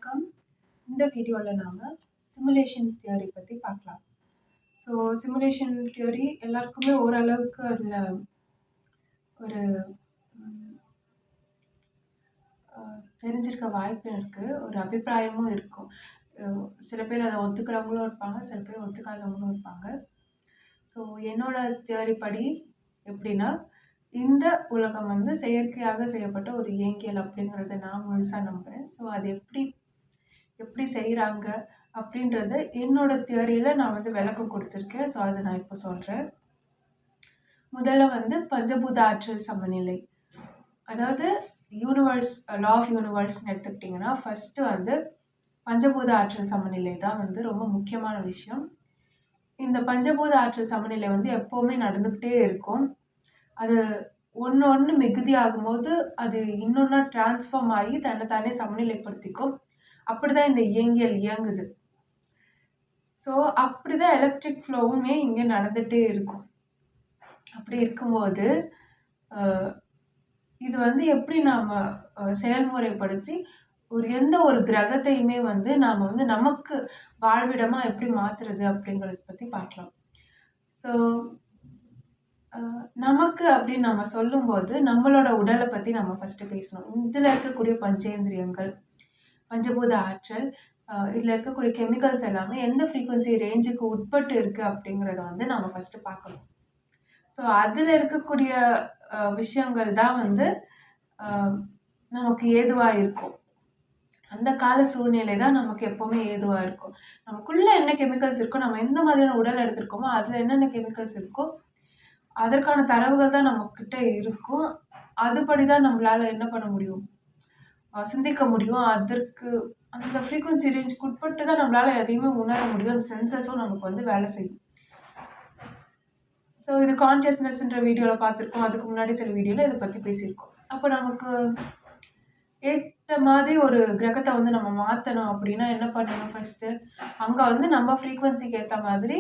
வணக்கம். இந்த வீடியோவில் நாம் சிமுலேஷன் தியரி பற்றி பார்க்கலாம். ஸோ சிமுலேஷன் தியரி எல்லாருக்குமே ஓரளவுக்கு அதில் ஒரு தெரிஞ்சிருக்க வாய்ப்பு இருக்குது, ஒரு அபிப்பிராயமும் இருக்கும். சில பேர் அதை ஒத்துக்கிறவங்களும் இருப்பாங்க, சில பேர் ஒத்துக்காதவங்களும் இருப்பாங்க. ஸோ என்னோட தியரி படி எப்படின்னா, இந்த உலகம் வந்து செயற்கையாக செய்யப்பட்ட ஒரு இயங்கியல் அப்படிங்கிறத நான் முழுசாக நம்புகிறேன். ஸோ அது எப்படி செய்கிறாங்க அப்படின்றத என்னோட தியரியில் நான் வந்து விளக்கம் கொடுத்துருக்கேன். ஸோ அதை நான் இப்போ சொல்கிறேன். முதல்ல வந்து பஞ்சபூத ஆற்றல் சமநிலை, அதாவது யூனிவர்ஸ், லா ஆஃப் யூனிவர்ஸ்ன்னு எடுத்துக்கிட்டிங்கன்னா ஃபஸ்ட்டு வந்து பஞ்சபூத ஆற்றல் சமநிலை தான் வந்து ரொம்ப முக்கியமான விஷயம். இந்த பஞ்சபூத ஆற்றல் சமநிலை வந்து எப்போவுமே நடந்துக்கிட்டே இருக்கும். அது ஒன்று மிகுதி ஆகும்போது அது இன்னொன்னா டிரான்ஸ்ஃபார்ம் ஆகி தன்னைத்தானே சமநிலைப்படுத்திக்கும். அப்படிதான் இந்த இயங்கியல் இயங்குது. ஸோ அப்படிதான் எலக்ட்ரிக் ஃப்ளோவுமே இங்கே நடந்துகிட்டே இருக்கும். அப்படி இருக்கும்போது இது வந்து எப்படி நாம் செயல்முறைப்படுத்தி எந்த ஒரு கிரகத்தையுமே வந்து நாம் வந்து நமக்கு வாழ்விடமாக எப்படி மாற்றுறது அப்படிங்கிறத பற்றி பார்க்கலாம். ஸோ நமக்கு அப்படின்னு நம்ம சொல்லும்போது நம்மளோட உடலை பற்றி நம்ம ஃபஸ்ட்டு பேசணும். இதில் இருக்கக்கூடிய பஞ்சேந்திரியங்கள், பஞ்சபூத ஆற்றல், இதில் இருக்கக்கூடிய கெமிக்கல்ஸ் எல்லாமே எந்த ஃப்ரீக்குவன்சி ரேஞ்சுக்கு உட்பட்டு இருக்குது அப்படிங்கிறத வந்து நம்ம ஃபஸ்ட்டு பார்க்கணும். ஸோ அதில் இருக்கக்கூடிய விஷயங்கள் தான் வந்து நமக்கு ஏதுவாக இருக்கும். அந்த கால சூழ்நிலை தான் நமக்கு எப்போவுமே ஏதுவாக இருக்கும். நமக்குள்ளே என்ன கெமிக்கல்ஸ் இருக்கோ, நம்ம எந்த மாதிரியான உடல் எடுத்திருக்கோமோ அதில் என்னென்ன கெமிக்கல்ஸ் இருக்கோ அதற்கான தரவுகள் தான் நம்மக்கிட்ட இருக்கும். அதுபடி தான் நம்மளால் என்ன பண்ண முடியும், சிந்திக்க முடியும். அதற்கு அந்த ஃப்ரீக்குவன்சி ரேஞ்சுக்கு உட்பட்டு தான் நம்மளால் எதையுமே உணர முடியும். அந்த சென்சஸும் நமக்கு வந்து வேலை செய்யும். ஸோ இது கான்ஷியஸ்னஸ்ன்ற வீடியோவில் பார்த்துருக்கோம். அதுக்கு முன்னாடி சில வீடியோவில் இதை பற்றி பேசியிருக்கோம். அப்போ நமக்கு ஏற்ற மாதிரி ஒரு கிரகத்தை வந்து நம்ம மாற்றணும் அப்படின்னா என்ன பண்ணணும், ஃபஸ்ட்டு அங்கே வந்து நம்ம ஃப்ரீக்குவன்சிக்கு ஏற்ற மாதிரி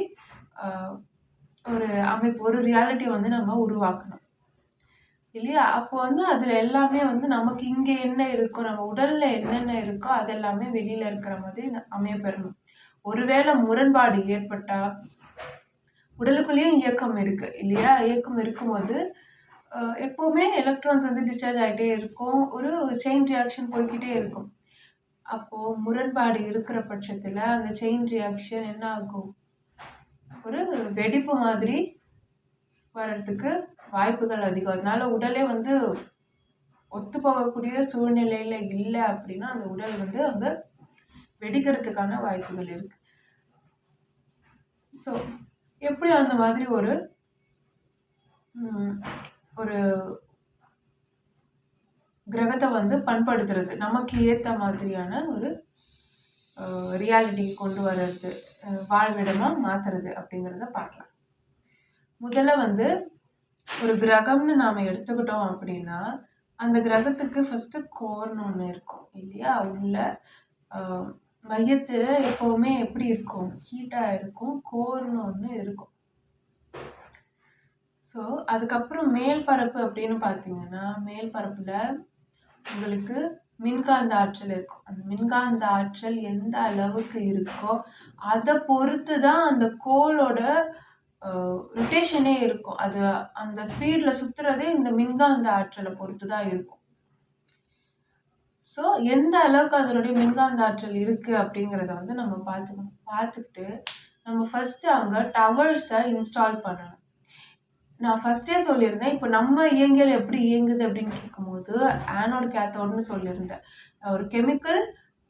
ஒரு அமைப்பு, ஒரு ரியாலிட்டி வந்து நம்ம உருவாக்கணும் இல்லையா? அப்போ வந்து அதில் எல்லாமே வந்து நமக்கு இங்கே என்ன இருக்கோ, நம்ம உடலில் என்னென்ன இருக்கோ அது எல்லாமே வெளியில் இருக்கிற மாதிரி அமைய பெறணும். ஒருவேளை முரண்பாடு ஏற்பட்டால், உடலுக்குள்ளேயும் இயக்கம் இருக்குது இல்லையா? இயக்கம் இருக்கும்போது எப்போவுமே எலக்ட்ரான்ஸ் வந்து டிஸ்சார்ஜ் ஆகிட்டே இருக்கும், ஒரு செயின் ரியாக்ஷன் போய்கிட்டே இருக்கும். அப்போது முரண்பாடு இருக்கிற பட்சத்தில் அந்த செயின் ரியாக்ஷன் என்ன ஆகும், ஒரு வெடிப்பு மாதிரி வர்றதுக்கு வாய்ப்புகள் அதிகம். அதனால உடலே வந்து ஒத்து போகக்கூடிய சூழ்நிலையில இல்லை அப்படின்னா அந்த உடல் வந்து அங்கே வெடிக்கிறதுக்கான வாய்ப்புகள் இருக்கு. ஸோ எப்படி அந்த மாதிரி ஒரு கிரகத்தை வந்து பண்படுத்துறது, நமக்கு ஏற்ற மாதிரியான ஒரு ரியாலிட்டி கொண்டு வர்றது, வாழ்விடமாக மாற்றுறது அப்படிங்கிறத பார்க்கலாம். முதல்ல வந்து ஒரு கிரகம்னு நாம் எடுத்துக்கிட்டோம் அப்படின்னா அந்த கிரகத்துக்கு ஃபஸ்ட்டு கோர்னு ஒன்று இருக்கும் இல்லையா? உள்ள மையத்தில் எப்போவுமே எப்படி இருக்கும், ஹீட்டாக இருக்கும், கோர்னு ஒன்று இருக்கும். ஸோ அதுக்கப்புறம் மேல் பரப்பு அப்படின்னு பார்த்தீங்கன்னா மேல் பரப்பில் உங்களுக்கு மின்காந்த ஆற்றல் இருக்கும். அந்த மின்காந்த ஆற்றல் எந்த அளவுக்கு இருக்கோ அதை பொறுத்து தான் அந்த கோளோட ரொட்டேஷனே இருக்கும். அது அந்த ஸ்பீடில் சுற்றுறதே இந்த மின்காந்த ஆற்றலை பொறுத்து தான் இருக்கும். ஸோ எந்த அளவுக்கு அதனுடைய மின்காந்த ஆற்றல் இருக்குது அப்படிங்கிறத வந்து நம்ம பார்த்துக்கணும். பார்த்துக்கிட்டு நம்ம ஃபஸ்ட்டு அங்கே டவர்ஸை இன்ஸ்டால் பண்ணணும். நான் ஃபஸ்ட்டே சொல்லியிருந்தேன், இப்போ நம்ம இயங்கியல் எப்படி இயங்குது அப்படின்னு கேட்கும்போது ஆனோட் கேத்தோடுன்னு சொல்லியிருந்தேன். ஒரு கெமிக்கல்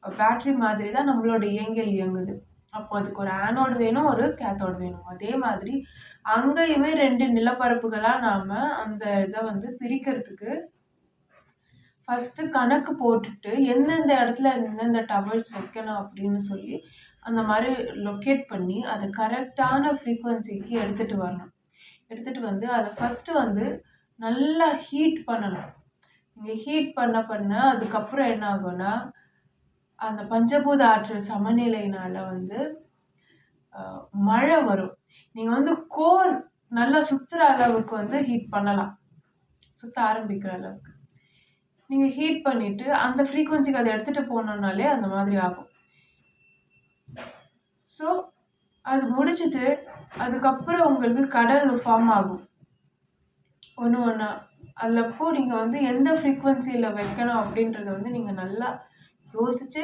பேட்ரி மாதிரி தான் நம்மளோட இயங்கியல் இயங்குது. அப்போ அதுக்கு ஒரு ஆனோடு வேணும், ஒரு கேத்தோடு வேணும். அதே மாதிரி அங்கேயுமே 2 நிலப்பரப்புகளாக நாம் அந்த இதை வந்து பிரிக்கிறதுக்கு ஃபஸ்ட்டு கணக்கு போட்டுட்டு எந்தெந்த இடத்துல எந்தெந்த டவர்ஸ் வைக்கணும் அப்படின்னு சொல்லி அந்த மாதிரி லொக்கேட் பண்ணி அதை கரெக்டான ஃப்ரீக்குவன்சிக்கு எடுத்துகிட்டு வரணும். எடுத்துகிட்டு வந்து அதை ஃபஸ்ட்டு வந்து நல்லா ஹீட் பண்ணணும். இங்கே ஹீட் பண்ண அதுக்கப்புறம் என்ன ஆகும்னா அந்த பஞ்சபூத ஆற்றல் சமநிலையினால் வந்து மழை வரும். நீங்கள் வந்து கோர் நல்லா சுற்றுற அளவுக்கு வந்து ஹீட் பண்ணலாம், சுற்ற ஆரம்பிக்கிற அளவுக்கு. நீங்கள் ஹீட் பண்ணிவிட்டு அந்த ஃப்ரீக்வன்சிக்கு அதை எடுத்துகிட்டு போனோம்னாலே அந்த மாதிரி ஆகும். ஸோ அது முடிச்சுட்டு அதுக்கப்புறம் உங்களுக்கு கடல் ஃபார்ம் ஆகும் ஒன்று ஒன்றா. அதில் அப்போ நீங்கள் வந்து எந்த ஃப்ரீக்வன்சியில் வைக்கணும் அப்படின்றத வந்து நீங்கள் நல்லா யோசித்து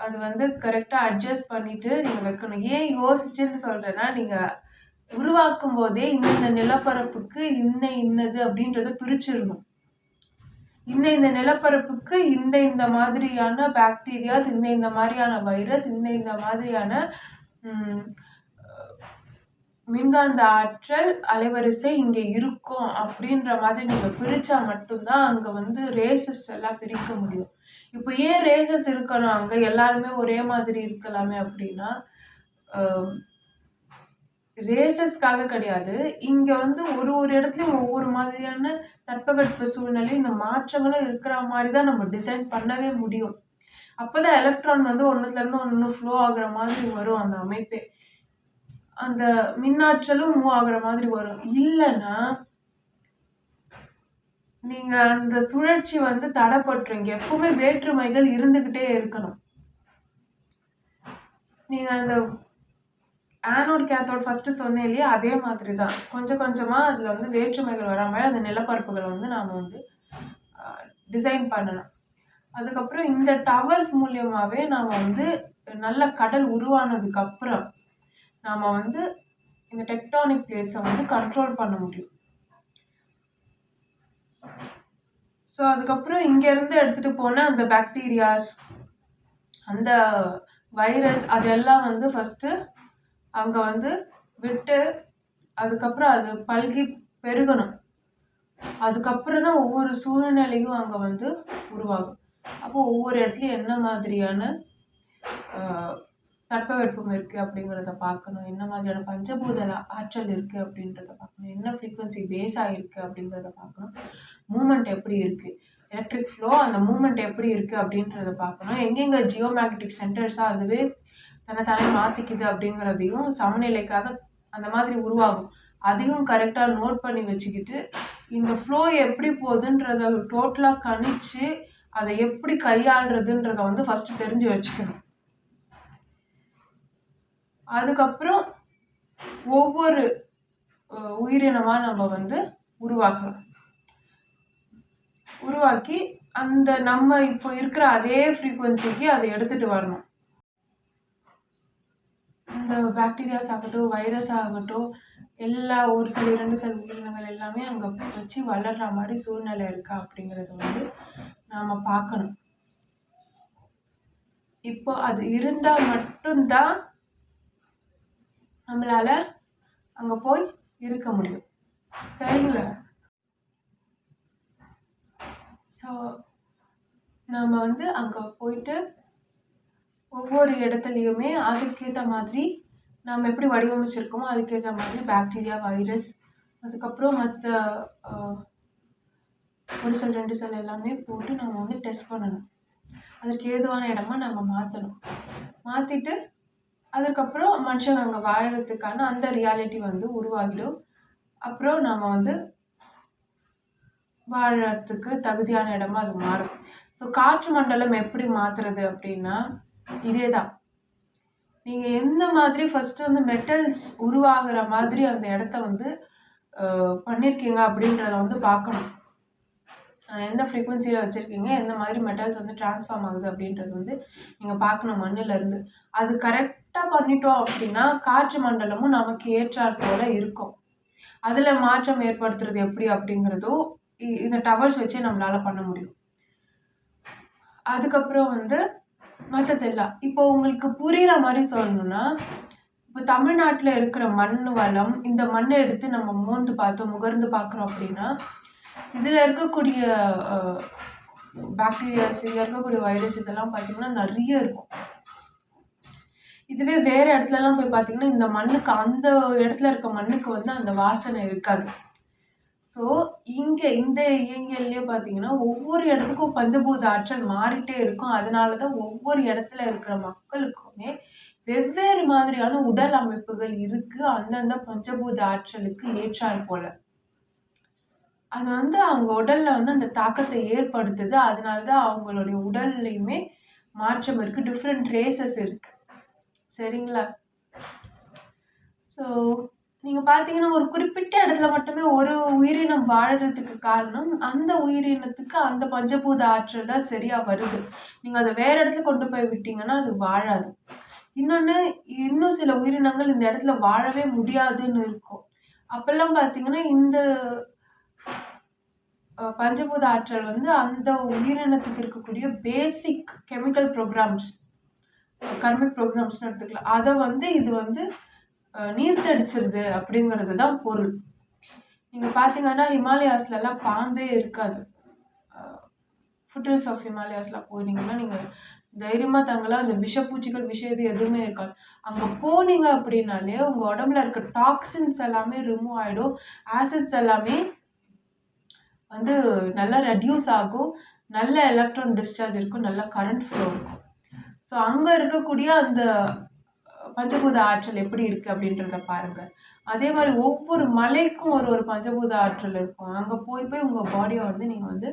அது வந்து கரெக்டாக அட்ஜஸ்ட் பண்ணிவிட்டு நீங்கள் வைக்கணும். ஏன் யோசிச்சுன்னு சொல்கிறேன்னா, நீங்கள் உருவாக்கும் போதே இந்த நிலப்பரப்புக்கு இன்னது அப்படின்றத பிரிச்சிடணும். இந்த நிலப்பரப்புக்கு இந்த மாதிரியான பாக்டீரியாஸ், இந்த மாதிரியான வைரஸ், இந்த மாதிரியான மின்காந்த ஆற்றல் அலைவரிசை இங்க இருக்கும் அப்படின்ற மாதிரி நீங்க பிரிச்சா மட்டும்தான் அங்க வந்து ரேசஸ் எல்லாம் பிரிக்க முடியும். இப்போ ஏன் ரேசஸ் இருக்கணும் அங்க, எல்லாருமே ஒரே மாதிரி இருக்கலாமே அப்படின்னா, ரேசஸ்க்காக கிடையாது. இங்க வந்து ஒரு இடத்துலயும் ஒவ்வொரு மாதிரியான தட்பவெட்ப சூழ்நிலை, இந்த மாற்றங்களும் இருக்கிற மாதிரி தான் நம்ம டிசைன் பண்ணவே முடியும். அப்பதான் எலக்ட்ரான் வந்து ஒண்ணுல இருந்து ஒண்ணு ஃப்ளோ ஆகுற மாதிரி வரும் அந்த அமைப்பே. அந்த மின்னாற்றலும் மூவ் ஆகுற மாதிரி வரும். இல்லைன்னா நீங்க அந்த சுழற்சி வந்து தடைப்பட்டுருங்க. எப்பவுமே வேற்றுமைகள் இருந்துகிட்டே இருக்கணும். நீங்க அந்த ஆனோட் கேத்தோட் ஃபர்ஸ்ட் சொன்னேன் இல்லையா, அதே மாதிரி தான் கொஞ்சம் கொஞ்சமா அதுல வந்து வேற்றுமைகள் வர மாதிரி அந்த நிலப்பரப்புகளை வந்து நாம வந்து டிசைன் பண்ணணும். அதுக்கப்புறம் இந்த டவர்ஸ் மூலியமாவே நாம வந்து நல்ல கடல் உருவானதுக்கு அப்புறம் நாம வந்து இந்த டெக்டானிக் பிளேட்ஸை வந்து கண்ட்ரோல் பண்ண முடியும். ஸோ அதுக்கப்புறம் இங்கேருந்து எடுத்துகிட்டு போன அந்த பாக்டீரியாஸ், அந்த வைரஸ், அதெல்லாம் வந்து ஃபஸ்ட்டு அங்கே வந்து விட்டு அதுக்கப்புறம் அது பல்கி பெருகணும். அதுக்கப்புறம் தான் ஒவ்வொரு சூழ்நிலையும் அங்கே வந்து உருவாகும். அப்போ ஒவ்வொரு இடத்துலையும் என்ன மாதிரியான தட்பவெப்பம் இருக்குது அப்படிங்கிறத பார்க்கணும். என்ன மாதிரியான பஞ்சபூத ஆற்றல் இருக்குது அப்படின்றத பார்க்கணும். என்ன ஃப்ரீக்வன்சி பேஸ் ஆகிருக்கு அப்படிங்கிறத பார்க்கணும். மூமெண்ட் எப்படி இருக்குது, எலக்ட்ரிக் ஃப்ளோ அந்த மூமெண்ட் எப்படி இருக்குது அப்படின்றத பார்க்கணும். எங்கெங்கே ஜியோமேக்னெட்டிக் சென்டர்ஸாக அதுவே தன்னை மாற்றிக்குது அப்படிங்கிறதையும், சமநிலைக்காக அந்த மாதிரி உருவாகும் அதையும் கரெக்டாக நோட் பண்ணி வச்சுக்கிட்டு, இந்த ஃப்ளோ எப்படி போகுதுன்றத டோட்டலாக கணிச்சு அதை எப்படி கையாளுறதுன்றத வந்து ஃபஸ்ட்டு தெரிஞ்சு வச்சுக்கணும். அதுக்கப்புறம் ஒவ்வொரு உயிரினமா நம்ம வந்து உருவாக்கி அந்த நம்ம இப்போ இருக்கிற அதே ஃப்ரீக்வன்சிக்கு அதை எடுத்துட்டு வரணும். இந்த பாக்டீரியாஸ் ஆகட்டும், வைரஸ் ஆகட்டும், எல்லா ஒரு செல் 2 செல் உயிரினங்கள் எல்லாமே அங்கே வச்சு வளர்ற மாதிரி சூழ்நிலை இருக்கா அப்படிங்கிறத வந்து நாம பார்க்கணும். இப்போ அது இருந்தா மட்டும்தான் நம்மளால அங்க போய் இருக்க முடியும். சரிங்களா? ஸோ நம்ம வந்து அங்க போயிட்டு ஒவ்வொரு இடத்துலையுமே அதுக்கேற்ற மாதிரி நம்ம எப்படி வடிவமைச்சிருக்கோமோ அதுக்கேற்ற மாதிரி பாக்டீரியா, வைரஸ், அதுக்கப்புறம் மற்ற ஒரு செல் 2 செல் எல்லாமே போட்டு நம்ம வந்து டெஸ்ட் பண்ணணும். அதற்கு ஏதுவான இடமா நம்ம மாற்றணும். மாற்றிட்டு அதுக்கப்புறம் மனுஷங்க அங்கே வாழறதுக்கான அந்த ரியாலிட்டி வந்து உருவாகிடும். அப்புறம் நம்ம வந்து வாழறதுக்கு தகுதியான இடமா அது மாறும். ஸோ காற்று மண்டலம் எப்படி மாற்றுறது அப்படின்னா இதே தான். நீங்கள் எந்த மாதிரி ஃபஸ்ட்டு வந்து மெட்டல்ஸ் உருவாகிற மாதிரி அந்த இடத்த வந்து பண்ணியிருக்கீங்க அப்படின்றத வந்து பார்க்கணும். எந்த ஃப்ரீக்வன்சியில் வச்சுருக்கீங்க, எந்த மாதிரி மெட்டல்ஸ் வந்து டிரான்ஸ்ஃபார்ம் ஆகுது அப்படின்றது வந்து நீங்கள் பார்க்கணும் மண்ணிலேருந்து. அது கரெக்டாக பண்ணிட்டோம் அப்படின்னா காற்று மண்டலமும் நமக்கு ஏற்றாற் போல் இருக்கும். அதில் மாற்றம் ஏற்படுத்துறது எப்படி அப்படிங்கிறதும் இந்த டவர்ஸ் வச்சே நம்மளால் பண்ண முடியும். அதுக்கப்புறம் வந்து மற்றதெல்லாம் இப்போ உங்களுக்கு புரிகிற மாதிரி சொல்லணும்னா, இப்போ தமிழ்நாட்டில் இருக்கிற மண் வளம், இந்த மண்ணை எடுத்து நம்ம மோந்து பார்த்தோம், முகர்ந்து பார்க்குறோம் அப்படின்னா இதில் இருக்கக்கூடிய பாக்டீரியாஸ், இதில் இருக்கக்கூடிய வைரஸ் இதெல்லாம் பார்த்தீங்கன்னா நிறைய இருக்கும். இதுவே வேறு இடத்துலலாம் போய் பார்த்தீங்கன்னா இந்த மண்ணுக்கு, அந்த இடத்துல இருக்க மண்ணுக்கு வந்து அந்த வாசனை இருக்காது. ஸோ இங்கே இந்த இயங்கியல்லையே பார்த்தீங்கன்னா ஒவ்வொரு இடத்துக்கும் பஞ்சபூத ஆற்றல் மாறிட்டே இருக்கும். அதனால தான் ஒவ்வொரு இடத்துல இருக்கிற மக்களுக்குமே வெவ்வேறு மாதிரியான உடல் அமைப்புகள் இருக்குது, அந்தந்த பஞ்சபூத ஆற்றலுக்கு ஏற்றாற் போல. அது வந்து அவங்க உடல்ல வந்து அந்த தாக்கத்தை ஏற்படுத்துது. அதனால தான் அவங்களுடைய உடல்லயுமே மாற்றம் இருக்கு. டிஃப்ரெண்ட் ரேசஸ் இருக்கு. சரிங்களா? ஸோ நீங்க பார்த்தீங்கன்னா, ஒரு குறிப்பிட்ட இடத்துல மட்டுமே ஒரு உயிரினம் வாழறதுக்கு காரணம், அந்த உயிரினத்துக்கு அந்த பஞ்சபூத ஆற்றல் தான் சரியா வருது. நீங்க அத வேற இடத்துல கொண்டு போய் விட்டீங்கன்னா, அது வாழாது. இன்னொன்னு, இன்னும் சில உயிரினங்கள் இந்த இடத்துல வாழவே முடியாதுன்னு இருக்கும். அப்பல்லாம் பார்த்தீங்கன்னா, இந்த பஞ்சபூத ஆற்றல் வந்து அந்த உயிரினத்துக்கு இருக்கக்கூடிய பேசிக் கெமிக்கல் ப்ரோகிராம்ஸ், கர்மிக் ப்ரோகிராம்ஸ்ன்னு எடுத்துக்கலாம். அத வந்து இது வந்து நீர்த்தடிச்சிருது அப்படிங்கிறது தான் பொருள். நீங்க பார்த்தீங்கன்னா, ஹிமாலயாஸ்லலாம் பாம்பே இருக்காது. ஃபுட்ஹில்ஸ் ஆஃப் ஹிமாலயாஸ்லாம் போனீங்கன்னா, நீங்க தைரியமா தங்கலாம். அந்த விஷப்பூச்சிகள், இது எதுவுமே இருக்காது. அங்க போனீங்க அப்படின்னாலே, உங்க உடம்புல இருக்க டாக்ஸின்ஸ் எல்லாமே ரிமூவ் ஆயிடும். ஆசிட்ஸ் எல்லாமே வந்து நல்லா ரெட்யூஸ் ஆகும். நல்ல எலக்ட்ரான் டிஸ்சார்ஜ் இருக்கும். நல்ல கரண்ட் ஃப்ளோ இருக்கும். ஸோ அங்க இருக்கக்கூடிய அந்த பஞ்சபூத ஆற்றல் எப்படி இருக்கு அப்படின்றத பாருங்க. அதே மாதிரி ஒவ்வொரு மலைக்கும் ஒரு பஞ்சபூத ஆற்றல் இருக்கும். அங்க போய் போய் உங்க பாடியை வந்து நீங்க வந்து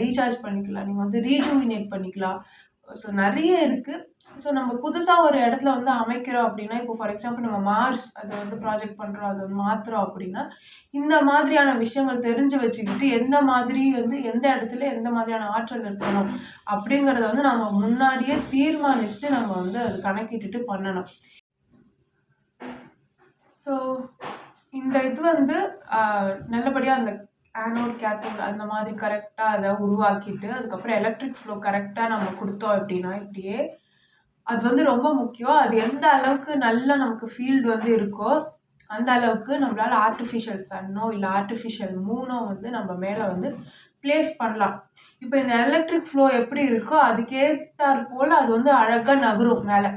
ரீசார்ஜ் பண்ணிக்கலாம். நீங்க வந்து ரீஜுவினேட் பண்ணிக்கலாம். ஸோ நிறைய இருக்கு. ஸோ நம்ம புதுசா ஒரு இடத்துல வந்து அமைக்கிறோம் அப்படின்னா, இப்போ ஃபார் எக்ஸாம்பிள் நம்ம மார்ஸ் அதை வந்து ப்ராஜெக்ட் பண்றோம், அதை மாத்துறோம் அப்படின்னா, இந்த மாதிரியான விஷயங்கள் தெரிஞ்சு வச்சுக்கிட்டு எந்த மாதிரி வந்து எந்த இடத்துல எந்த மாதிரியான ஆற்றல் இருக்கணும் அப்படிங்கிறத வந்து நம்ம முன்னாடியே தீர்மானிச்சுட்டு நம்ம வந்து அது கணக்கிட்டுட்டு பண்ணணும். ஸோ இந்த இது வந்து நல்லபடியா அந்த ஆனோட், கேத்தோட் அந்த மாதிரி கரெக்டா அதை உருவாக்கிட்டு, அதுக்கப்புறம் எலக்ட்ரிக் ஃப்ளோ கரெக்டா நம்ம கொடுத்தோம் அப்படின்னா இப்படியே, அது வந்து ரொம்ப முக்கியம். அது எந்த அளவுக்கு நல்லா நமக்கு ஃபீல்டு வந்து இருக்கோ, அந்த அளவுக்கு நம்மளால ஆர்டிஃபிஷியல் சன்னோ, இல்ல ஆர்டிஃபிஷியல் மூனோ வந்து நம்ம மேல வந்து பிளேஸ் பண்ணலாம். இப்போ இந்த எலக்ட்ரிக் ஃப்ளோ எப்படி இருக்கோ, அதுக்கேத்தாற் போல அது வந்து அழகா நகரும் மேல.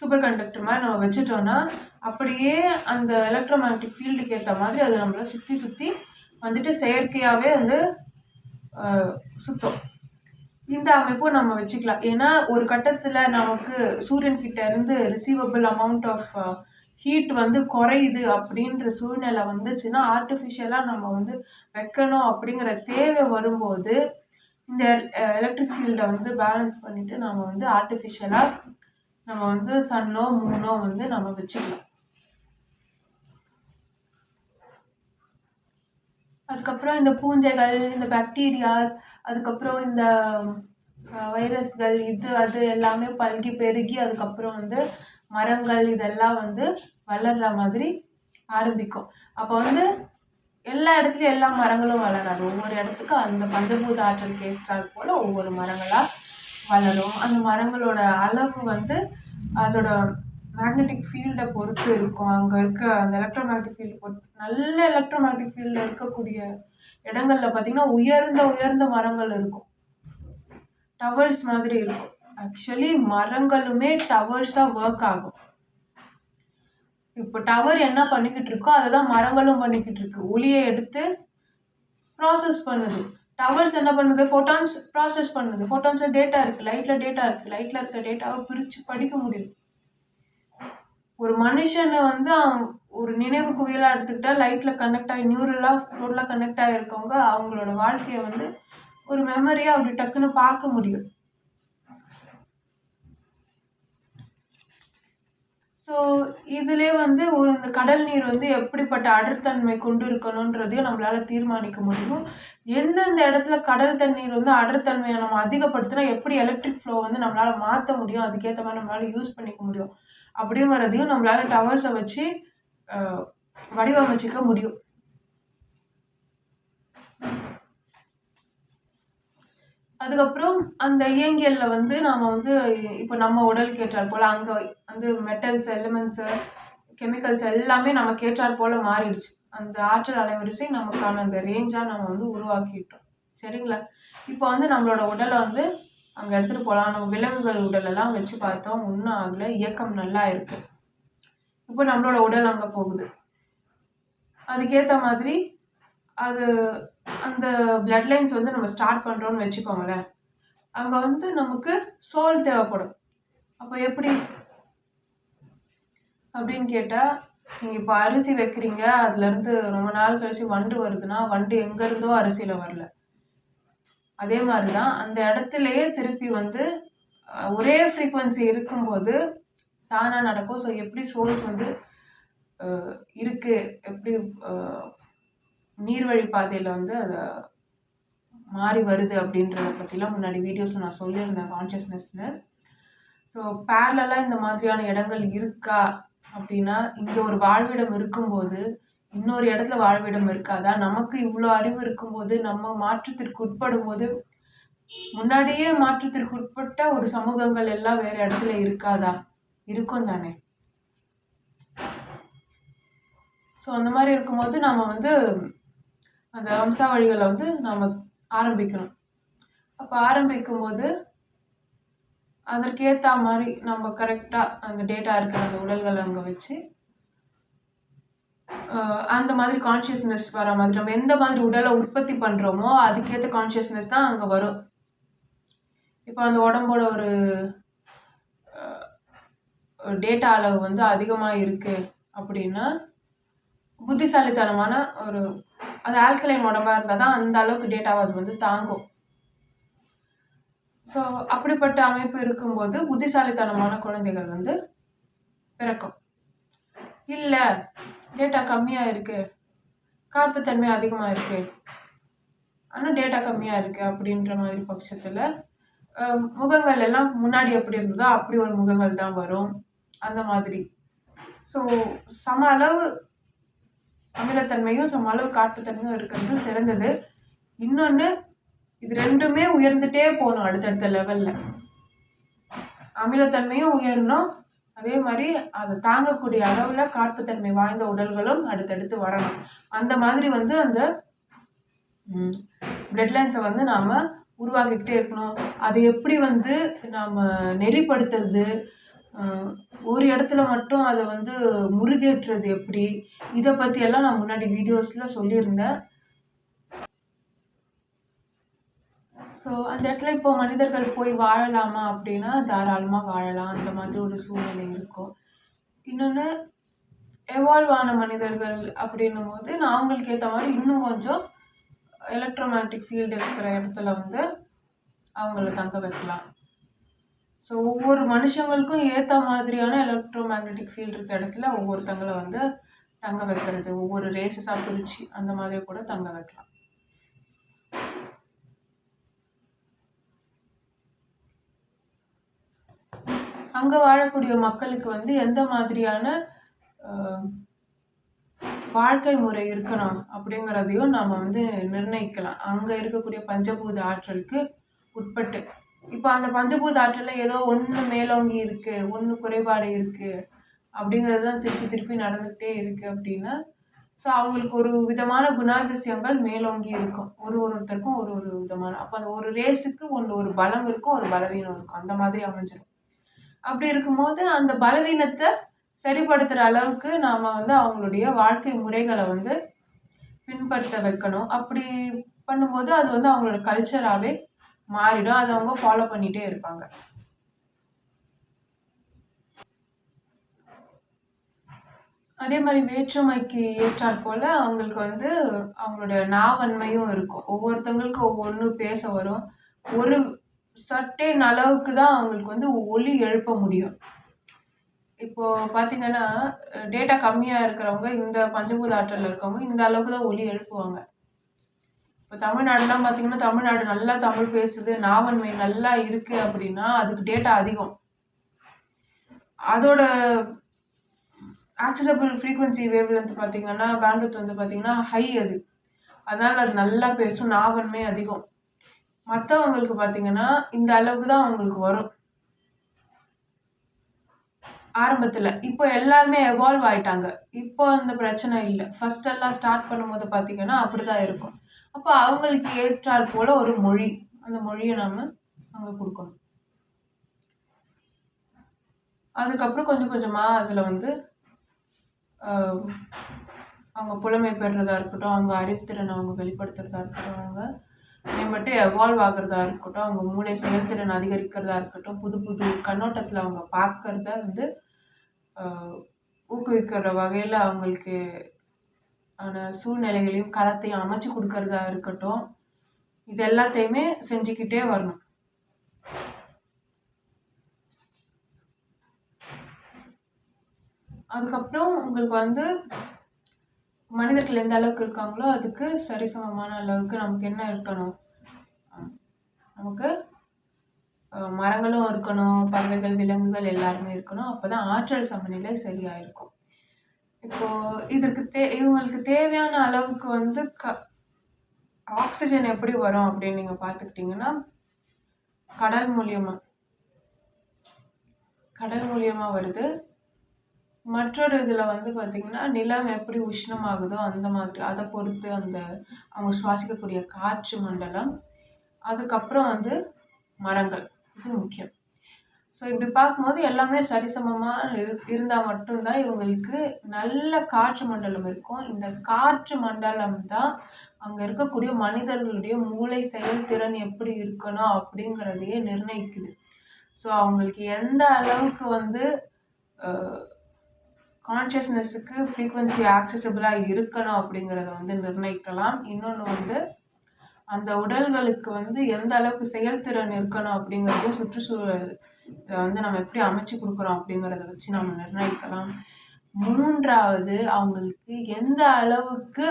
சூப்பர் கண்டக்டர் மாதிரி நம்ம வச்சுட்டோம்னா, அப்படியே அந்த எலக்ட்ரோமேக்னெட்டிக் ஃபீல்டுக்கு ஏற்ற மாதிரி அது நம்மளை சுற்றி சுற்றி வந்துட்டு செயற்கையாகவே வந்து சுத்தம். இந்த அமைப்பும் நம்ம வச்சுக்கலாம். ஏன்னா ஒரு கட்டத்தில் நமக்கு சூரியன் கிட்ட இருந்து ரிசீவபிள் அமௌண்ட் ஆஃப் ஹீட் வந்து குறையுது அப்படின்ற சூழ்நிலை வந்துச்சுன்னா, ஆர்டிஃபிஷியலாக நம்ம வந்து வைக்கணும் அப்படிங்கிற தேவை வரும்போது, இந்த எலக்ட்ரிக் ஃபீல்டை வந்து பேலன்ஸ் பண்ணிட்டு நம்ம வந்து ஆர்டிஃபிஷியலாக நம்ம வந்து சன்னோ மூனோ வந்து நம்ம வச்சுக்கலாம். அதுக்கப்புறம் இந்த பூஞ்சைகள், இந்த பாக்டீரியாஸ், அதுக்கப்புறம் இந்த வைரஸ்கள், இது அது எல்லாமே பல்கி பெருகி அதுக்கப்புறம் வந்து மரங்கள் இதெல்லாம் வந்து வளர்ற மாதிரி ஆரம்பிக்கும். அப்போ வந்து எல்லா இடத்துலையும் எல்லா மரங்களும் வளராது. ஒவ்வொரு இடத்துக்கு அந்த பஞ்சபூத ஆற்றல் ஏற்றாற் போல ஒவ்வொரு மரங்களா வளரும். அந்த மரங்களோட அளவு வந்து அதோட மேக்னெட்டிக் ஃபீல்டை பொறுத்து இருக்கும். அங்கே இருக்க அந்த எலக்ட்ரோமேக்னெட்டிக் ஃபீல்டு பொறுத்து. நல்ல எலக்ட்ரோமேக்னெட்டிக் ஃபீல்டில் இருக்கக்கூடிய இடங்கள்ல பார்த்தீங்கன்னா உயர்ந்த உயர்ந்த மரங்கள் இருக்கும். டவர்ஸ் மாதிரி இருக்கும். ஆக்சுவலி மரங்களுமே டவர்ஸாக ஒர்க் ஆகும். இப்போ டவர் என்ன பண்ணிக்கிட்டு இருக்கோ அதை தான் மரங்களும் பண்ணிக்கிட்டு இருக்கு. ஒளியை எடுத்து ப்ராசஸ் பண்ணுது. டவர்ஸ் என்ன பண்ணுது? ஃபோட்டான்ஸ் ப்ராசஸ் பண்ணுது. ஃபோட்டான்ஸில் டேட்டா இருக்குது, லைட்டில் டேட்டா இருக்குது. லைட்டில் இருக்க டேட்டாவை பிரித்து படிக்க முடியும். ஒரு மனுஷனை வந்து ஒரு நினைவு குவியலாக எடுத்துக்கிட்டா லைட்டில் கனெக்ட் ஆகி டோட்டலாக கனெக்ட் ஆகிருக்கவங்க அவங்களோட வாழ்க்கையை வந்து ஒரு மெமரியாக அப்படி டக்குன்னு பார்க்க முடியும். ஸோ இதுலேயே வந்து இந்த கடல் நீர் வந்து எப்படிப்பட்ட அடர்த்தன்மை கொண்டு இருக்கணுன்றதையும் நம்மளால தீர்மானிக்க முடியும். எந்தெந்த இடத்துல கடல் தண்ணீர் வந்து அடர்த்தன்மையை நம்ம அதிகப்படுத்தினா எப்படி எலக்ட்ரிக் ஃப்ளோ வந்து நம்மளால மாற்ற முடியும், அதுக்கேற்ற மாதிரி நம்மளால யூஸ் பண்ணிக்க முடியும் அப்படிங்கிறதையும் நம்மளால டவர்ஸை வச்சு வடிவமைச்சிக்க முடியும். அதுக்கப்புறம் அந்த இயங்கியல்ல வந்து நாம வந்து இப்போ நம்ம உடலுக்கு ஏற்றாற் போல அங்கே வந்து மெட்டல்ஸ், எலிமெண்ட்ஸு, கெமிக்கல்ஸ் எல்லாமே நமக்கு ஏற்றாற் போல மாறிடுச்சு. அந்த ஆற்றல் அலைவரிசை நமக்கான அந்த ரேஞ்சாக நம்ம வந்து உருவாக்கிட்டோம். சரிங்களா? இப்போ வந்து நம்மளோட உடலை வந்து அங்கே எடுத்துகிட்டு போகலாம். நம்ம விலங்குகள் உடலெல்லாம் வச்சு பார்த்தோம், ஒன்றும் ஆகலை, இயக்கம் நல்லா இருக்குது. இப்போ நம்மளோட உடல் அங்கே போகுது. அதுக்கேற்ற மாதிரி அது அந்த பிளட் லைன்ஸ் வந்து நம்ம ஸ்டார்ட் பண்ணுறோன்னு வச்சுக்கோங்களேன். அங்கே வந்து நமக்கு சோல் தேவைப்படும். அப்போ எப்படி அப்படின்னு கேட்டால், நீங்கள் இப்போ அரிசி வைக்கிறீங்க, அதுலேருந்து ரொம்ப நாள் கழிச்சு வண்டு வருதுன்னா, வண்டு எங்கேருந்தோ அரிசியில் வரல. அதே மாதிரி தான் அந்த இடத்துலையே திருப்பி வந்து ஒரே ஃப்ரீக்வன்சி இருக்கும்போது தானாக நடக்கும். ஸோ எப்படி சோல்ஸ் வந்து இருக்கு, எப்படி நீர்வழி பாதையில் வந்து அதை மாறி வருது அப்படின்றத பற்றிலாம் முன்னாடி வீடியோஸில் நான் சொல்லியிருந்தேன் கான்ஷியஸ்னஸ்னு. ஸோ பேரலாக இந்த மாதிரியான இடங்கள் இருக்கா அப்படின்னா, இங்கே ஒரு வாழ்விடம் இருக்கும்போது இன்னொரு இடத்துல வாழ்விடம் இருக்காதா? நமக்கு இவ்வளோ அறிவு இருக்கும்போது, நம்ம மாற்றத்திற்கு உட்படும் போது, முன்னாடியே மாற்றத்திற்கு உட்பட்ட ஒரு சமூகங்கள் எல்லாம் வேற இடத்துல இருக்காதா? இருக்கும் தானே. ஸோ அந்த மாதிரி இருக்கும்போது நம்ம வந்து அந்த வம்சாவழிகளை வந்து நம்ம ஆரம்பிக்கணும். அப்போ ஆரம்பிக்கும்போது அதற்கேற்ற மாதிரி நம்ம கரெக்டாக அந்த டேட்டா இருக்கிற அந்த உடல்களை அங்கே வச்சு அந்த மாதிரி கான்ஷியஸ்னஸ் வர மாதிரி நம்ம எந்த மாதிரி உடலை உற்பத்தி பண்ணுறோமோ அதுக்கேற்ற கான்ஷியஸ்னஸ் தான் அங்கே வரும். இப்போ அந்த உடம்போட ஒரு டேட்டா அளவு வந்து அதிகமாக இருக்குது அப்படின்னா, புத்திசாலித்தனமான ஒரு அது ஆல்கலைன் உடம்பாக இருந்தால் தான் அந்த அளவுக்கு டேட்டாவை அது வந்து தாங்கும். ஸோ அப்படிப்பட்ட அமைப்பு இருக்கும்போது புத்திசாலித்தனமான குழந்தைகள் வந்து பிறக்கும். இல்லை டேட்டா கம்மியாக இருக்குது, கார்ப்புத்தன்மை அதிகமாக இருக்குது, ஆனால் டேட்டா கம்மியாக இருக்குது அப்படின்ற மாதிரி பட்சத்தில் முகங்கள் எல்லாம் முன்னாடி எப்படி இருந்ததோ அப்படி ஒரு முகங்கள் தான் வரும் அந்த மாதிரி. ஸோ சம அளவு அமிலத்தன்மையும் சம அளவு கார்ப்புத்தன்மையும் இருக்கிறது சிறந்தது. இன்னொன்று, இது ரெண்டுமே உயர்ந்துட்டே போகணும் அடுத்தடுத்த லெவலில். அமிலத்தன்மையும் உயரணும், அதே மாதிரி அதை தாங்கக்கூடிய அளவில் கார்ப்புத்தன்மை வாய்ந்த உடல்களும் அடுத்தடுத்து வரணும். அந்த மாதிரி வந்து அந்த பிளட் லைன்ஸை வந்து நாம் உருவாக்கிக்கிட்டே இருக்கணும். அதை எப்படி வந்து நாம் நெறிப்படுத்துறது, ஒரு இடத்துல மட்டும் அதை வந்து முருகேற்றுறது எப்படி, இதை பற்றியெல்லாம் நான் முன்னாடி வீடியோஸில் சொல்லியிருந்தேன். ஸோ அந்த இடத்துல இப்போ மனிதர்கள் போய் வாழலாமா அப்படின்னா தாராளமாக வாழலாம், அந்த மாதிரி ஒரு சூழ்நிலை இருக்கும். இன்னொன்று, எவால்வ் ஆன மனிதர்கள் அப்படின்னும் போது நான் அவங்களுக்கு ஏற்ற மாதிரி இன்னும் கொஞ்சம் எலக்ட்ரோமேக்னட்டிக் ஃபீல்டு இருக்கிற இடத்துல வந்து அவங்கள தங்க வைக்கலாம். ஸோ ஒவ்வொரு மனுஷங்களுக்கும் ஏற்ற மாதிரியான எலக்ட்ரோமேக்னட்டிக் ஃபீல்டு இருக்கிற இடத்துல ஒவ்வொருத்தங்களை வந்து தங்க வைக்கிறது, ஒவ்வொரு ரேசஸாக பிரித்து அந்த மாதிரி கூட தங்க வைக்கலாம். அங்கே வாழக்கூடிய மக்களுக்கு வந்து எந்த மாதிரியான வாழ்க்கை முறை இருக்கணும் அப்படிங்கிறதையும் நாம் வந்து நிர்ணயிக்கலாம் அங்கே இருக்கக்கூடிய பஞ்சபூத ஆற்றலுக்கு உட்பட்டு. இப்போ அந்த பஞ்சபூத ஆற்றலில் ஏதோ ஒன்று மேலோங்கி இருக்குது, ஒன்று குறைபாடு இருக்குது அப்படிங்கிறது தான் திருப்பி திருப்பி நடந்துக்கிட்டே இருக்குது அப்படின்னா, ஸோ அவங்களுக்கு ஒரு விதமான குணாதிசயங்கள் மேலோங்கி இருக்கும். ஒருத்தருக்கும் ஒரு ஒரு விதமான, அப்போ அந்த ஒரு ரேஸுக்கு ஒரு பலம் இருக்கும், ஒரு பலவீனம் இருக்கும், அந்த மாதிரி அமைஞ்சிடும். அப்படி இருக்கும்போது அந்த பலவீனத்தை சரிப்படுத்துகிற அளவுக்கு நாம் வந்து அவங்களுடைய வாழ்க்கை முறைகளை வந்து பின்பற்ற வைக்கணும். அப்படி பண்ணும்போது அது வந்து அவங்களோட கல்ச்சராகவே மாறிடும், அதை அவங்க ஃபாலோ பண்ணிகிட்டே இருப்பாங்க. அதே மாதிரி வேற்றுமைக்கு ஏற்றாற் போல் அவங்களுக்கு வந்து அவங்களுடைய நாவன்மையும் இருக்கும். ஒவ்வொருத்தவங்களுக்கும் ஒவ்வொன்று பேச வரும். ஒரு சர்டென் அளவுக்கு தான் அவங்களுக்கு வந்து ஒலி எழுப்ப முடியும். இப்போது பார்த்தீங்கன்னா, டேட்டா கம்மியாக இருக்கிறவங்க, இந்த பஞ்சபூத ஆற்றலில் இருக்கவங்க இந்த அளவுக்கு தான் ஒலி எழுப்புவாங்க. இப்போ தமிழ்நாடுலாம் பார்த்தீங்கன்னா, தமிழ்நாடு நல்லா தமிழ் பேசுது, நாவன்மை நல்லா இருக்குது அப்படின்னா அதுக்கு டேட்டா அதிகம். அதோட ஆக்சசபிள் ஃப்ரீக்வன்சி வேவ் லென்த் பார்த்தீங்கன்னா, பேண்ட்வித் வந்து பார்த்தீங்கன்னா ஹை அது. அதனால் அது நல்லா பேசும், நாவன்மை அதிகம். மற்றவங்களுக்கு பார்த்தீங்கன்னா இந்த அளவுக்கு தான் அவங்களுக்கு வரும் ஆரம்பத்தில். இப்போ எல்லாருமே எவால்வ் ஆகிட்டாங்க, இப்போ அந்த பிரச்சனை இல்லை. ஃபஸ்ட்டெல்லாம் ஸ்டார்ட் பண்ணும்போது பார்த்தீங்கன்னா அப்படி தான் இருக்கும். அப்போ அவங்களுக்கு ஏற்றாற் போல் ஒரு மொழி, அந்த மொழியை நாம் அங்கே கொடுக்கணும். அதுக்கப்புறம் கொஞ்சம் கொஞ்சமாக அதில் வந்து அவங்க புலமை பெறுறதா இருக்கட்டும், அவங்க அறிவுத்திறனை அவங்க வெளிப்படுத்துறதா இருக்கட்டும், அவங்க மேம்பட்டு எவால்வ் ஆகிறதா இருக்கட்டும், அவங்க மூளை செயல்திறன் அதிகரிக்கிறதா இருக்கட்டும், புது புது கண்ணோட்டத்தில் அவங்க பார்க்கறத வந்து ஊக்குவிக்கிற வகையில் அவங்களுக்கு ஆன சூழ்நிலைகளையும் களத்தையும் அமைச்சு கொடுக்கறதா இருக்கட்டும், இது எல்லாத்தையுமே செஞ்சுக்கிட்டே வரணும். அதுக்கப்புறம் உங்களுக்கு மனிதர்கள் எந்த அளவுக்கு இருக்காங்களோ அதுக்கு சரிசமமான அளவுக்கு நமக்கு என்ன இருக்கணும், நமக்கு மரங்களும் இருக்கணும், பறவைகள் விலங்குகள் எல்லாருமே இருக்கணும். அப்போதான் ஆற்றல் சமநிலை சரியா இருக்கும். இப்போ இவங்களுக்கு தேவையான அளவுக்கு ஆக்சிஜன் எப்படி வரும் அப்படின்னு நீங்க பார்த்துக்கிட்டீங்கன்னா, கடல் மூலியமா வருது. மற்றொரு இதுல பார்த்தீங்கன்னா, நிலம் எப்படி உஷ்ணமாகுதோ அந்த மாதிரி அதை பொறுத்து அவங்க சுவாசிக்கக்கூடிய காற்று மண்டலம், அதுக்கப்புறம் மரங்கள், இது முக்கியம். ஸோ இப்படி பார்க்கும்போது எல்லாமே சரிசமமாக இருந்தால் மட்டும்தான் இவங்களுக்கு நல்ல காற்று மண்டலம் இருக்கும். இந்த காற்று மண்டலம் தான் அங்கே இருக்கக்கூடிய மனிதர்களுடைய மூளை செயல்திறன் எப்படி இருக்கணும் அப்படிங்கிறதையே நிர்ணயிக்குது. ஸோ அவங்களுக்கு எந்த அளவுக்கு கான்ஷியஸ்னஸுக்கு ஃப்ரீக்வன்சி ஆக்சசபிளாக இருக்கணும் அப்படிங்கிறத நிர்ணயிக்கலாம். இன்னொன்று அந்த உடல்களுக்கு எந்த அளவுக்கு செயல்திறன் இருக்கணும் அப்படிங்கிறதையும் சுற்றுச்சூழல் இதை நம்ம எப்படி அமைச்சு கொடுக்குறோம் அப்படிங்கிறத வச்சு நம்ம நிர்ணயிக்கலாம். மூன்றாவது, அவங்களுக்கு எந்த அளவுக்கு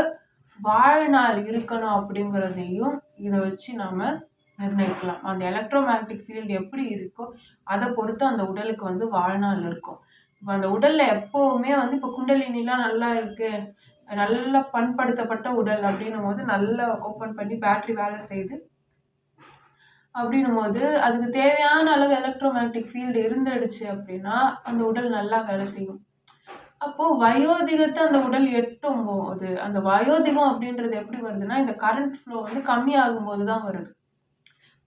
வாழ்நாள் இருக்கணும் அப்படிங்கிறதையும் இதை வச்சு நம்ம நிர்ணயிக்கலாம். அந்த எலக்ட்ரோமேக்னெட்டிக் ஃபீல்டு எப்படி இருக்கோ அதை பொறுத்து அந்த உடலுக்கு வாழ்நாள் இருக்கும். இப்போ அந்த உடல்ல எப்போவுமே இப்போ குண்டலினிலாம் நல்லா இருக்கு, நல்லா பண்படுத்தப்பட்ட உடல் அப்படின்னும் போது நல்லா ஓப்பன் பண்ணி பேட்டரி வேலை செய்யுது அப்படின்னும் போது அதுக்கு தேவையான அளவு எலக்ட்ரோமேக்னெட்டிக் ஃபீல்டு இருந்துடுச்சு அப்படின்னா அந்த உடல் நல்லா வேலை செய்யும். அப்போ வயோதிகத்தை அந்த உடல் எட்டும் போது, அந்த வயோதிகம் அப்படின்றது எப்படி வருதுன்னா, இந்த கரண்ட் ஃப்ளோ கம்மியாகும் போது தான் வருது.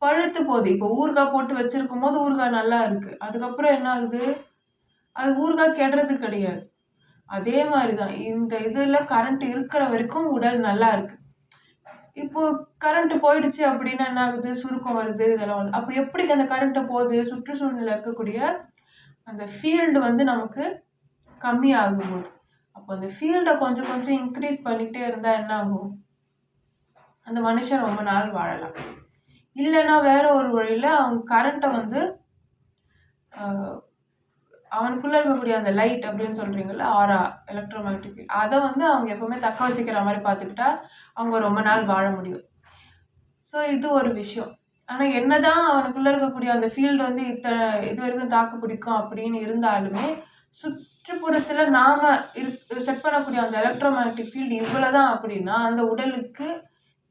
பழுத்து போகுது. இப்போ ஊறுகாய் போட்டு வச்சிருக்கும் போது ஊறுகாய் நல்லா இருக்கு, அதுக்கப்புறம் என்ன ஆகுது, அது ஊறுகாய் கெடுறது கிடையாது. அதே மாதிரி தான் இந்த இதில் கரண்ட் இருக்கிற வரைக்கும் உடல் நல்லா இருக்கு. இப்போ கரண்ட் போயிடுச்சு அப்படின்னா என்ன ஆகுது, சுருக்கம் வருது, இதெல்லாம் வருது. அப்போ எப்படி அந்த கரண்ட்டை போகுது, சுற்றுச்சூழலில் இருக்கக்கூடிய அந்த ஃபீல்டு நமக்கு கம்மி ஆகும்போது, அப்போ அந்த ஃபீல்டை கொஞ்சம் கொஞ்சம் இன்க்ரீஸ் பண்ணிக்கிட்டே இருந்தால் என்ன ஆகும், அந்த மனுஷன் ரொம்ப நாள் வாழலாம். இல்லைன்னா வேற ஒரு வழியில் அவங்க கரண்ட்டை அவனுக்குள்ளே இருக்கக்கூடிய அந்த லைட் அப்படின்னு சொல்கிறீங்களா, ஆரா, எலக்ட்ரோமேக்னெட்டிக் ஃபீல்ட், அதை அவங்க எப்போவுமே தக்க வச்சுக்கிற மாதிரி பார்த்துக்கிட்டா அவங்க ரொம்ப நாள் வாழ முடியும். ஸோ இது ஒரு விஷயம். ஆனால் என்னதான் அவனுக்குள்ளே இருக்கக்கூடிய அந்த ஃபீல்டு இது வரைக்கும் தாக்கு பிடிக்கும் அப்படின்னு இருந்தாலுமே, சுற்றுப்புறத்தில் நாம் செட் பண்ணக்கூடிய அந்த எலக்ட்ரோமேக்னெட்டிக் ஃபீல்டு இவ்வளோதான் அப்படின்னா அந்த உடலுக்கு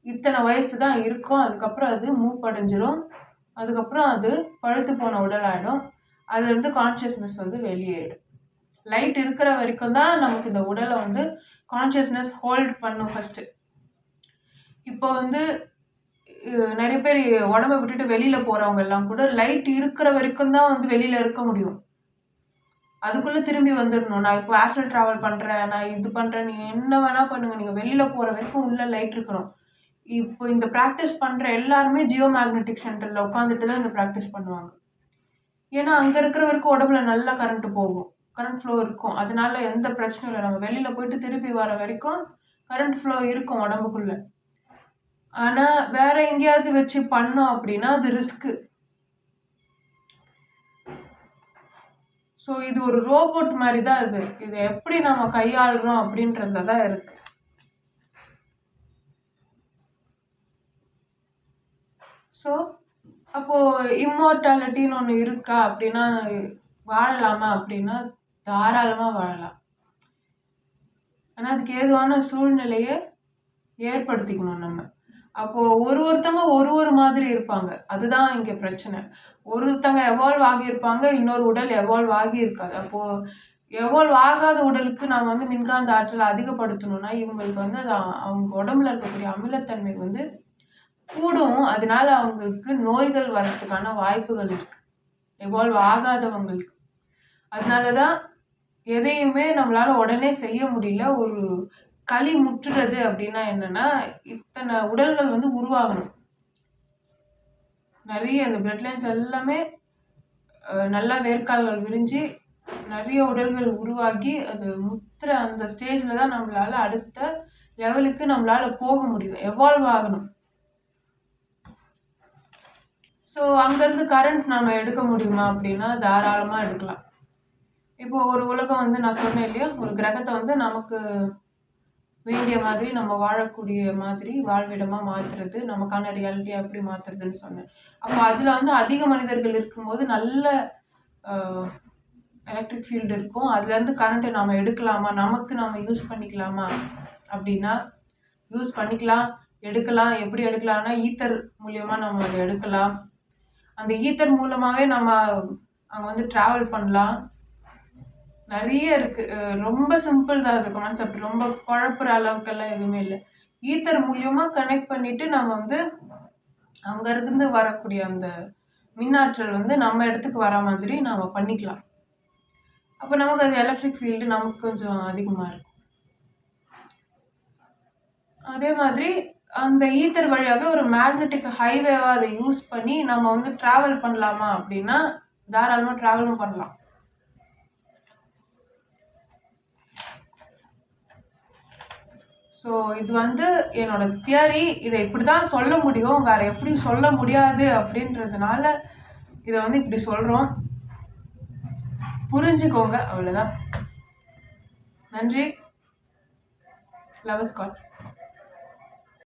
இத்தனை வயசு தான் இருக்கும். அதுக்கப்புறம் அது மூப்படைஞ்சிரும், அதுக்கப்புறம் அது பழுத்து போன உடல் ஆகிடும். அதுலேருந்து கான்ஷியஸ்னஸ் வெளியேறிடும். லைட் இருக்கிற வரைக்கும் தான் நமக்கு இந்த உடலை கான்ஷியஸ்னஸ் ஹோல்ட் பண்ணும் ஃபஸ்ட்டு. இப்போ நிறைய பேர் உடம்பை விட்டுட்டு வெளியில் போகிறவங்க எல்லாம் கூட லைட் இருக்கிற வரைக்கும் தான் வெளியில் இருக்க முடியும். அதுக்குள்ளே திரும்பி வந்துடணும். நான் இப்போ ஆஸ்ட்ரல் ட்ராவல் பண்ணுறேன், நான் இது பண்ணுறேன், நீங்கள் என்ன வேணால் பண்ணுங்கள், நீங்கள் வெளியில் போகிற வரைக்கும் உள்ள லைட் இருக்கணும். இப்போ இந்த ப்ராக்டிஸ் பண்ணுற எல்லாருமே ஜியோ மேக்னெட்டிக் சென்டரில் உட்காந்துட்டு தான் இந்த ப்ராக்டிஸ் பண்ணுவாங்க. ஏன்னா அங்கே இருக்கிற வரைக்கும் உடம்புல நல்லா கரண்ட் போகும், கரண்ட் ஃப்ளோ இருக்கும், அதனால எந்த பிரச்சனையும் இல்லை. நம்ம வெளியில் போயிட்டு திருப்பி வர வரைக்கும் கரண்ட் ஃப்ளோ இருக்கும் உடம்புக்குள்ளே. ஆனால் வேற எங்கேயாவது வச்சு பண்ணோம் அப்படின்னா அது ரிஸ்க்கு. ஸோ இது ஒரு ரோபோட் மாதிரி தான். இதை எப்படி நம்ம கையாளுறோம் அப்படின்றதுல தான் இருக்கு. ஸோ அப்போது இம்மோர்டாலிட்டின்னு ஒன்று இருக்கா அப்படின்னா, வாழலாமா அப்படின்னா தாராளமாக வாழலாம். ஆனால் அதுக்கு ஏதுவான சூழ்நிலையை ஏற்படுத்திக்கணும் நம்ம. அப்போது ஒருத்தவங்க ஒரு மாதிரி இருப்பாங்க, அதுதான் இங்கே பிரச்சனை. ஒருத்தங்க எவால்வ் ஆகியிருப்பாங்க, இன்னொரு உடல் எவால்வ் ஆகியிருக்காது. அப்போது எவால்வ் ஆகாத உடலுக்கு நம்ம மின்காந்த ஆற்றலை அதிகப்படுத்தணும்னா இவங்களுக்கு அது அவங்க உடம்புல இருக்கக்கூடிய அமிலத்தன்மை கூடும். அதனால அவங்களுக்கு நோய்கள் வர்றதுக்கான வாய்ப்புகள் இருக்கு, எவால்வ் ஆகாதவங்களுக்கு. அதனாலதான் எதையுமே நம்மளால உடனே செய்ய முடியல. ஒரு களி முற்றுறது அப்படின்னா என்னன்னா, இத்தனை உடல்கள் உருவாகணும். நிறைய அந்த பிளட் லைன்ஸ் எல்லாமே நல்லா வேர்க்கால்கள் விரிஞ்சு நிறைய உடல்கள் உருவாகி அது முத்துற அந்த ஸ்டேஜ்ல தான் நம்மளால அடுத்த லெவலுக்கு நம்மளால போக முடியும், எவால்வ் ஆகணும். ஸோ அங்கேருந்து கரண்ட் நம்ம எடுக்க முடியுமா அப்படின்னா தாராளமாக எடுக்கலாம். இப்போ ஒரு உலகம் வந்து நான் சொன்னேன் இல்லையா, ஒரு கிரகத்தை வந்து நமக்கு வேண்டிய மாதிரி நம்ம வாழக்கூடிய மாதிரி வாழ்விடமாக மாற்றுறது, நமக்கான ரியாலிட்டியாக எப்படி மாற்றுறதுன்னு சொன்னேன். அப்போ அதில் வந்து அதிக மனிதர்கள் இருக்கும்போது நல்ல எலக்ட்ரிக் ஃபீல்டு இருக்கும். அதுலேருந்து கரண்ட்டை நம்ம எடுக்கலாமா, நமக்கு நம்ம யூஸ் பண்ணிக்கலாமா அப்படின்னா யூஸ் பண்ணிக்கலாம், எடுக்கலாம். எப்படி எடுக்கலாம்னா ஈத்தர் மூலியமாக நம்ம அதை எடுக்கலாம். அந்த ஈத்தர் மூலமாகவே நம்ம அங்கே வந்து ட்ராவல் பண்ணலாம். நிறைய இருக்கு. ரொம்ப சிம்பிள் தான் அது கான்செப்ட். ரொம்ப குழப்புற அளவுக்கெல்லாம் எதுவுமே இல்லை. ஈத்தர் மூலியமா கனெக்ட் பண்ணிட்டு நம்ம வந்து அங்க இருந்து வரக்கூடிய அந்த மின்னாற்றல் வந்து நம்ம இடத்துக்கு வர மாதிரி நாம பண்ணிக்கலாம். அப்ப நமக்கு அது எலக்ட்ரிக் ஃபீல்டு நமக்கு கொஞ்சம் அதிகமா இருக்கும். அதே மாதிரி அந்த ஈத்தர் வழியாவே ஒரு மேக்னெட்டிக் ஹைவேவா அதை யூஸ் பண்ணி நம்ம வந்து டிராவல் பண்ணலாமா அப்படின்னா தாராளமா டிராவலும் பண்ணலாம். ஸோ இது வந்து என்னோட தியரி. இதை இப்படி தான் சொல்ல முடியும், வேற எப்படி சொல்ல முடியாது அப்படின்றதுனால இதை வந்து இப்படி சொல்றோம். புரிஞ்சுக்கோங்க, அவ்வளவுதான். நன்றி. Love is God.